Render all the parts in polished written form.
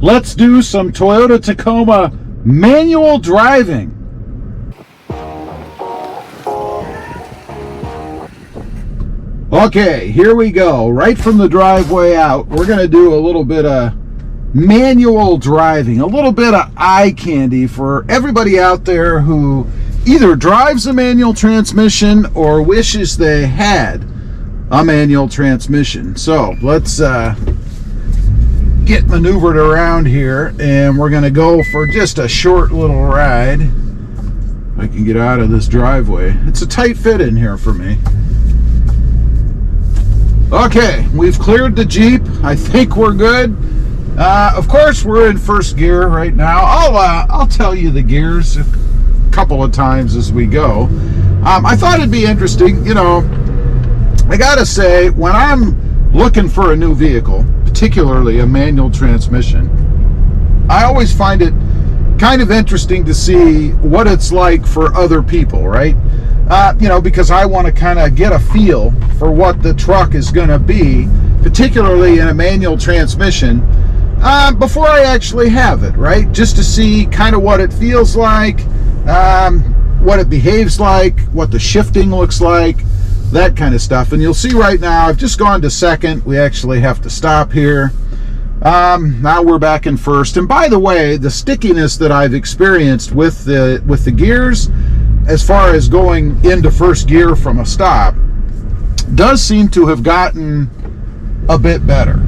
let's do some Toyota Tacoma manual driving. Okay, here we go. Right from the driveway out, we're going to do a little bit of manual driving, a little bit of eye candy for everybody out there who either drives a manual transmission or wishes they had a manual transmission. So let's get maneuvered around here, and we're going to go for just a short little ride. If I can get out of this driveway. It's a tight fit in here for me. Okay, we've cleared the Jeep. I think we're good. Of course, we're in first gear right now. I'll tell you the gears a couple of times as we go. I thought it'd be interesting. You know, I gotta say, when I'm looking for a new vehicle, particularly a manual transmission, I always find it kind of interesting to see what it's like for other people, right? You know, because I want to kind of get a feel for what the truck is going to be, particularly in a manual transmission, before I actually have it, right? Just to see kind of what it feels like, what it behaves like, what the shifting looks like, that kind of stuff. And you'll see right now, I've just gone to second. We actually have to stop here. Now we're back in first. And by the way, the stickiness that I've experienced with the gears, as far as going into first gear from a stop, does seem to have gotten a bit better.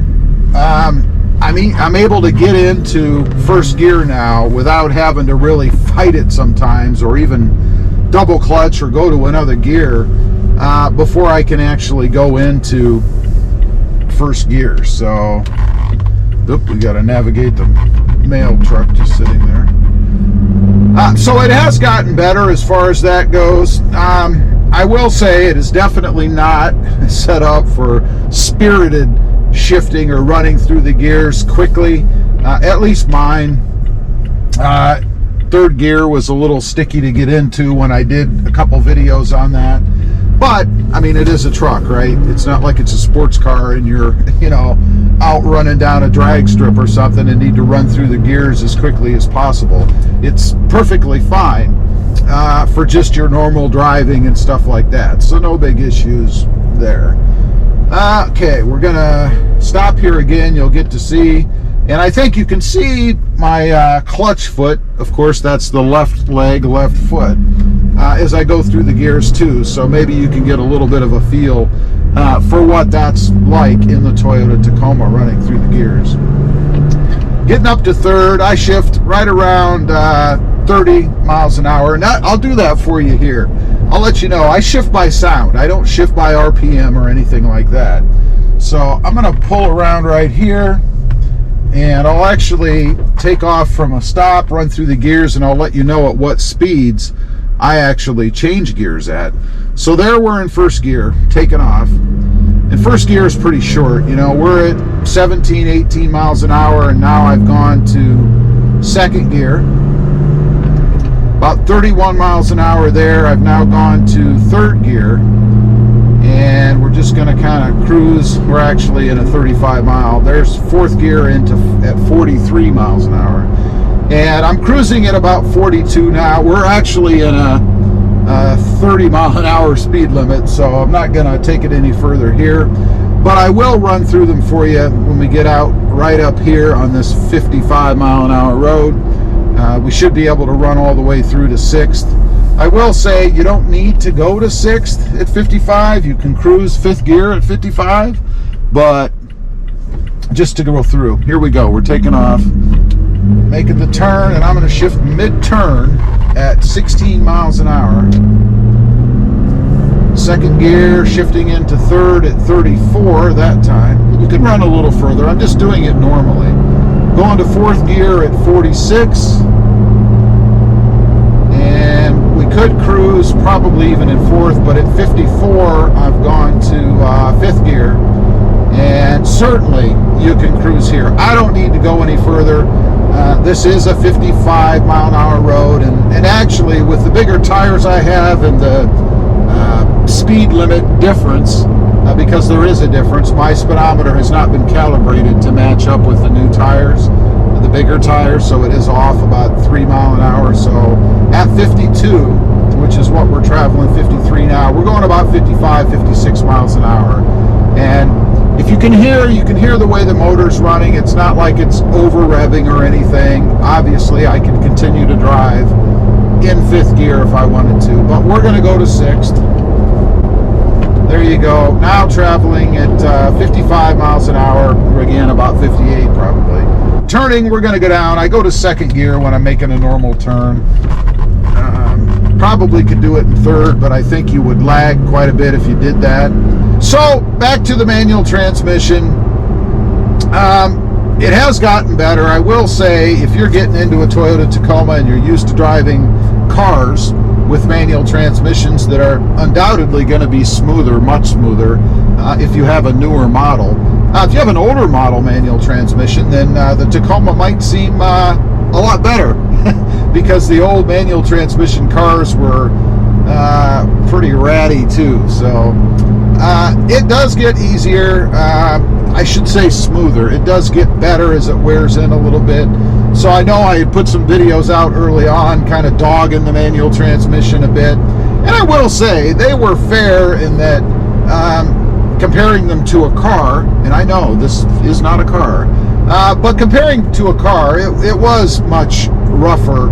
I mean, I'm able to get into first gear now without having to really fight it sometimes, or even double clutch or go to another gear before I can actually go into first gear. So, we got to navigate the mail truck just sitting there. So it has gotten better as far as that goes. I will say it is definitely not set up for spirited shifting or running through the gears quickly. At least mine. Third gear was a little sticky to get into when I did a couple videos on that. But, I mean, it is a truck, right? It's not like it's a sports car and you're, you know, out running down a drag strip or something and need to run through the gears as quickly as possible. It's perfectly fine for just your normal driving and stuff like that. So no big issues there. Okay, we're going to stop here again. You'll get to see. And I think you can see my clutch foot. Of course, that's the left leg, left foot, as I go through the gears too. So maybe you can get a little bit of a feel for what that's like in the Toyota Tacoma running through the gears. Getting up to third, I shift right around 30 miles an hour. And I'll do that for you here. I'll let you know. I shift by sound. I don't shift by RPM or anything like that. So I'm going to pull around right here. And I'll actually take off from a stop, run through the gears, and I'll let you know at what speeds I actually change gears at. So there we're in first gear, taking off. And first gear is pretty short. You know, we're at 17, 18 miles an hour, and now I've gone to second gear. About 31 miles an hour there. I've now gone to third gear. And we're just going to kind of cruise. We're actually in a 35 mile. There's fourth gear at 43 miles an hour. And I'm cruising at about 42 now. We're actually in a 30 mile an hour speed limit, so I'm not going to take it any further here. But I will run through them for you when we get out right up here on this 55 mile an hour road. We should be able to run all the way through to 6th. I will say you don't need to go to 6th at 55. You can cruise 5th gear at 55. But just to go through, here we go. We're taking off, making the turn, and I'm going to shift mid-turn at 16 miles an hour. Second gear, shifting into third at 34 that time. You can run a little further. I'm just doing it normally. Going to fourth gear at 46. And we could cruise probably even in fourth, but at 54 I've gone to fifth gear, and certainly you can cruise here. I don't need to go any further. This is a 55 mile an hour road, and actually with the bigger tires I have and the speed limit difference, because there is a difference, my speedometer has not been calibrated to match up with the new tires. The bigger tires, so it is off about 3 mile an hour. So at 52, which is what we're traveling, 53 now, we're going about 55, 56 miles an hour. And if you can hear the way the motor's running. It's not like it's over revving or anything. Obviously, I can continue to drive in 5th gear if I wanted to, but we're going to go to 6th. There you go. Now traveling at 55 miles an hour, again about 58 probably. Turning, we're going to go down. I go to 2nd gear when I'm making a normal turn. Probably could do it in 3rd, but I think you would lag quite a bit if you did that. So back to the manual transmission. It has gotten better. I will say, if you're getting into a Toyota Tacoma and you're used to driving cars with manual transmissions that are undoubtedly going to be smoother, much smoother, if you have a newer model. If you have an older model manual transmission, then the Tacoma might seem a lot better because the old manual transmission cars were pretty ratty too. So it does get easier. I should say smoother. It does get better as it wears in a little bit. So I know I had put some videos out early on kind of dogging the manual transmission a bit. And I will say they were fair in that comparing them to a car, and I know this is not a car, but comparing to a car, it was much rougher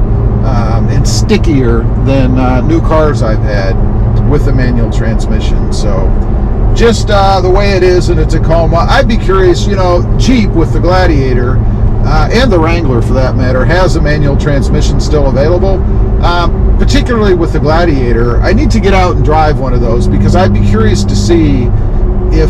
and stickier than new cars I've had with the manual transmission. So just the way it is in a Tacoma. I'd be curious, you know, Jeep with the Gladiator, and the Wrangler for that matter, has a manual transmission still available. Particularly with the Gladiator, I need to get out and drive one of those because I'd be curious to see if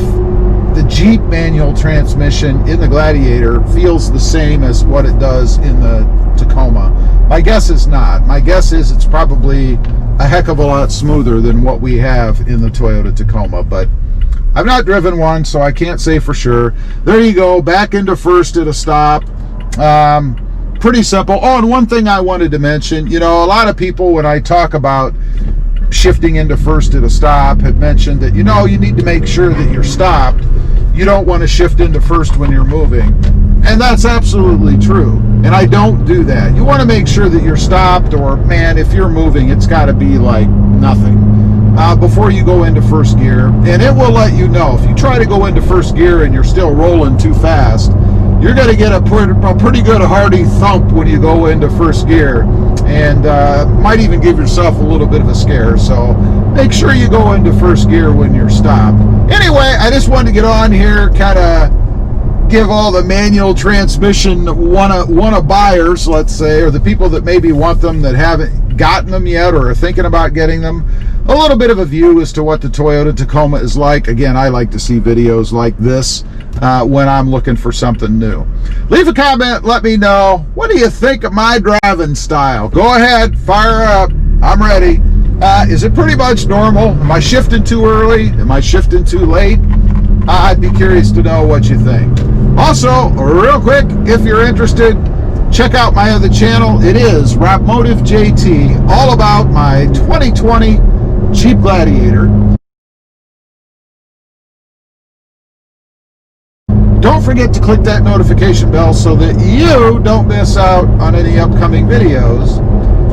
the Jeep manual transmission in the Gladiator feels the same as what it does in the Tacoma. My guess is not. My guess is it's probably a heck of a lot smoother than what we have in the Toyota Tacoma, but I've not driven one, so I can't say for sure. There you go, back into 1st at a stop. Pretty simple. Oh, and one thing I wanted to mention, you know, a lot of people when I talk about shifting into 1st at a stop have mentioned that, you know, you need to make sure that you're stopped. You don't want to shift into 1st when you're moving. And that's absolutely true. And I don't do that. You want to make sure that you're stopped, or, man, if you're moving, it's got to be like nothing before you go into 1st gear. And it will let you know. If you try to go into 1st gear and you're still rolling too fast, you're going to get a pretty good hearty thump when you go into 1st gear, and might even give yourself a little bit of a scare. So make sure you go into 1st gear when you're stopped. Anyway, I just wanted to get on here, kind of give all the manual transmission wanna buyers, let's say, or the people that maybe want them that haven't gotten them yet or are thinking about getting them, a little bit of a view as to what the Toyota Tacoma is like. Again, I like to see videos like this when I'm looking for something new. Leave a comment, let me know. What do you think of my driving style? Go ahead, fire up. I'm ready. Is it pretty much normal? Am I shifting too early? Am I shifting too late? I'd be curious to know what you think. Also, real quick, if you're interested, check out my other channel. It is RobMotive JT, all about my 2020 Jeep Gladiator. Don't forget to click that notification bell so that you don't miss out on any upcoming videos.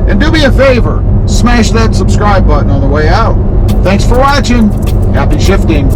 And do me a favor, smash that subscribe button on the way out. Thanks for watching. Happy shifting.